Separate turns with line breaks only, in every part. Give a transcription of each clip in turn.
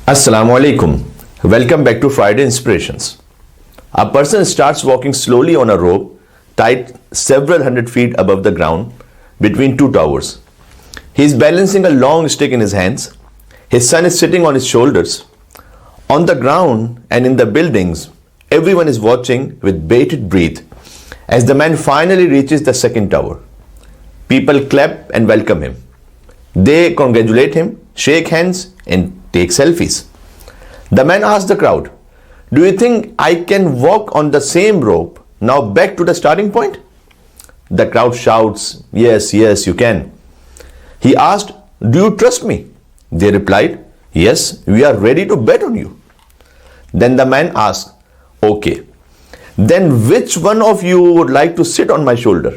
Assalamu alaikum. Welcome back to Friday Inspirations. A person starts walking slowly on a rope tied several hundred feet above the ground between two towers. He is balancing a long stick in his hands. His son is sitting on his shoulders. On the ground and in the buildings, everyone is watching with bated breath as the man finally reaches the second tower. People clap and welcome him. They congratulate him, shake hands, and take selfies. The man asks the crowd, "Do you think I can walk on the same rope now back to the starting point?" The crowd shouts, "Yes, yes, you can." He asked, "Do you trust me?" They replied, "Yes, we are ready to bet on you." Then the man asked, "Okay, then which one of you would like to sit on my shoulder?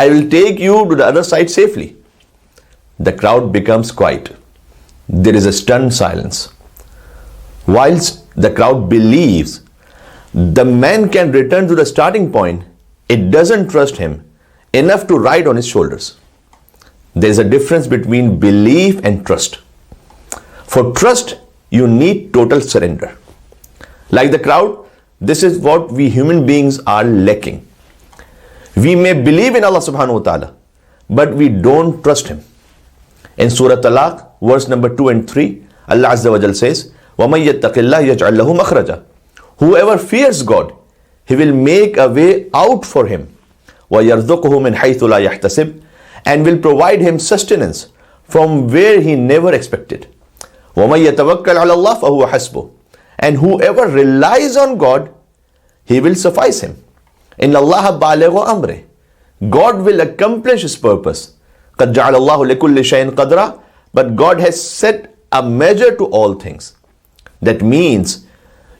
I will take you to the other side safely." The crowd becomes quiet. There is a stunned silence. Whilst the crowd believes the man can return to the starting point, it doesn't trust him enough to ride on his shoulders. There is a difference between belief and trust. For trust, you need total surrender. Like the crowd, this is what we human beings are lacking. We may believe in Allah subhanahu wa ta'ala, but we don't trust him. In Surah Talaq, verse number 2 and 3, Allah Azza wa Jal says, وَمَن يَتَّقِ اللَّهَ يَجْعَل لَهُ مَخْرَجًا. Whoever fears God, He will make a way out for him. وَيَرْزُقُهُ مِنْ حَيْثُ لَا يَحْتَسِبْ, and will provide him sustenance from where he never expected. وَمَن يَتَوَكَّلْ عَلَى اللَّهِ فَهُوَ حَسْبُهُ. And whoever relies on God, He will suffice him. إِنَّ اللَّهَ بَالِغُ أَمْرِهِ. God will accomplish His purpose. قَدْ جَعَلَ اللَّهُ لِكُلِّ شَيْءٍ قَدْرًا. But God has set a measure to all things. That means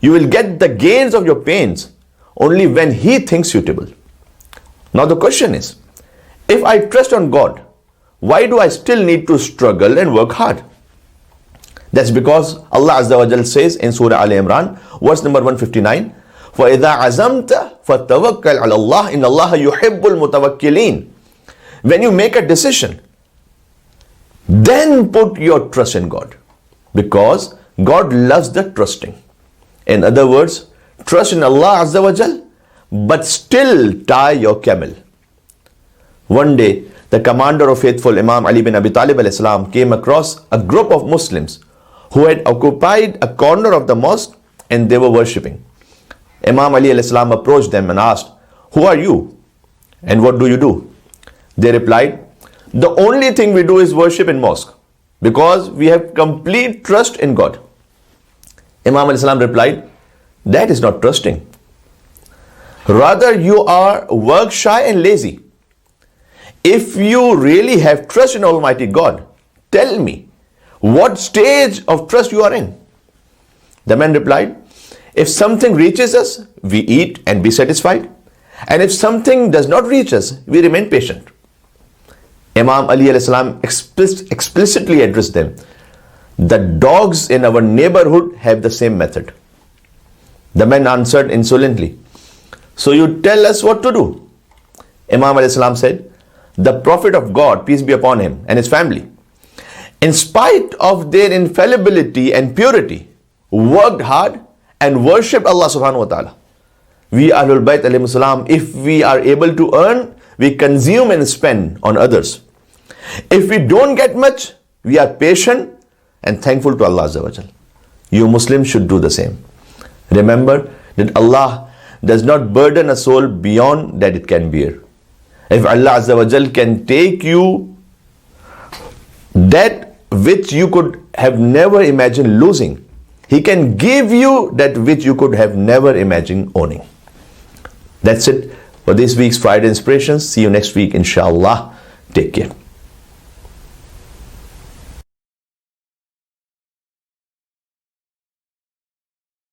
you will get the gains of your pains only when He thinks suitable. Now the question is, if I trust on God, why do I still need to struggle and work hard? That's because Allah Azza wa Jal says in Surah Al-Imran, verse number 159, فَإِذَا عَزَمْتَ فَتَوَكَّلْ عَلَى اللَّهِ إِنَّ اللَّهَ يُحِبُّ الْمُتَوَكِّلِينَ. When you make a decision, then put your trust in God, because God loves the trusting. In other words, trust in Allah Azza wa Jal, but still tie your camel. One day, the commander of faithful Imam Ali bin Abi Talib alayhi salam came across a group of Muslims who had occupied a corner of the mosque and they were worshipping. Imam Ali alayhi salam approached them and asked, "Who are you and what do you do?" They replied, "The only thing we do is worship in mosque because we have complete trust in God." Imam alayhi salam replied, "That is not trusting. Rather, you are work shy and lazy. If you really have trust in Almighty God, tell me what stage of trust you are in." The man replied, "If something reaches us, we eat and be satisfied. And if something does not reach us, we remain patient." Imam Ali alayhi salam explicitly addressed them. "The dogs in our neighborhood have the same method." The man answered insolently, "So you tell us what to do?" Imam alayhi salam said, "The Prophet of God, peace be upon him, and his family, in spite of their infallibility and purity, worked hard and worshipped Allah subhanahu wa ta'ala. We Ahlul Bayt alayhi salam, if we are able to earn, we consume and spend on others. If we don't get much, we are patient and thankful to Allah Azza wa Jal. You Muslims should do the same. Remember that Allah does not burden a soul beyond that it can bear. If Allah Azza wa Jal can take you that which you could have never imagined losing, He can give you that which you could have never imagined owning. That's it for this week's Friday Inspirations. See you next week, inshallah. Take care.